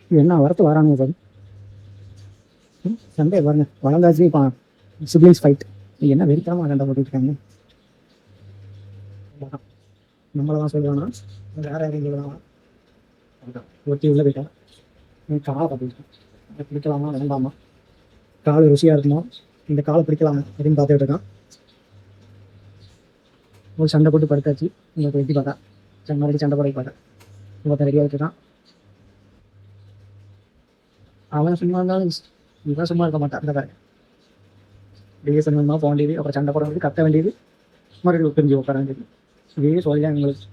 என்ன வரத்து வரானுங்க பாரு. சண்டே பாருங்க வளர்ந்தாச்சு. இப்போ சிப்ளிங்ஸ் ஃபைட் என்ன வெறிக்காம சண்டை போட்டுருக்காங்க. நம்மளை தான் சொல்லுவானா வேற யாரையும் சொல்லுவானா. ஒட்டி உள்ள போயிட்டா காலை பார்த்துக்கிட்டேன் பிடிக்கலாமா வேண்டாமா, கால் ருசியாக இருக்குமா, இந்த காலை பிடிக்கலாமா அப்படின்னு பார்த்துட்டு இருக்கான். ஒரு சண்டை போட்டு படுத்தாச்சு. உங்களுக்கு வெட்டி பார்த்தா மறுபடியும் சண்டை போட பார்த்தேன். ஒருத்தன் ரெடியாக வச்சுருக்கான். அவன் சும்மா இருந்தாலும் இவன் சும்மா இருக்க மாட்டான். இந்த பாருங்க வெளியே சொன்னோம்னா போக வேண்டியது, அப்புறம் சண்டை போட வேண்டியது, கத்த வேண்டியது, மறுபடியும் பிரிஞ்சு உட்கார வேண்டியது. இதே சொல்லலாம் எங்களுக்கு.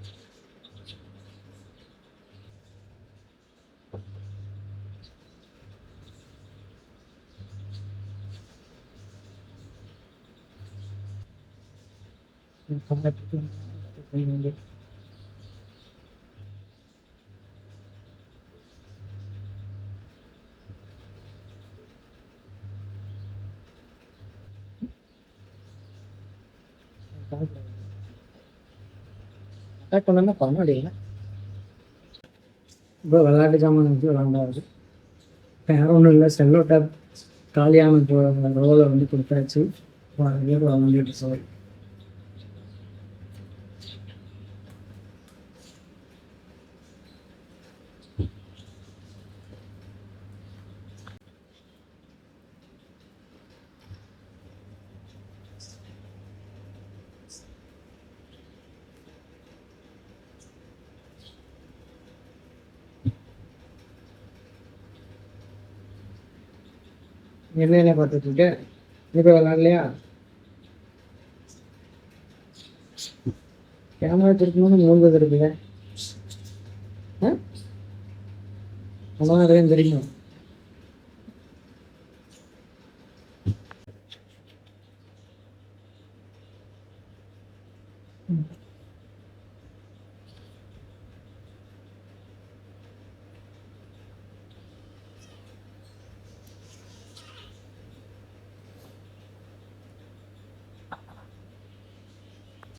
அட்டாக் பண்ணா பண்ண முடியல. இப்போ விளையாட்டு ஜாமான் வந்து விளாண்டாது. வேற ஒன்றும் இல்லை. செல்லோ டேப் காலியான ரோலை வந்து கொடுத்தாச்சு. விளாண்டுட்டு சாரி. என்ன பார்த்துட்டு இருக்கேன். இப்போ விளாட்லையா? கேமரா திருப்பணும்னு மூழ்குது இருக்குல்ல. அதான் தெரியும்.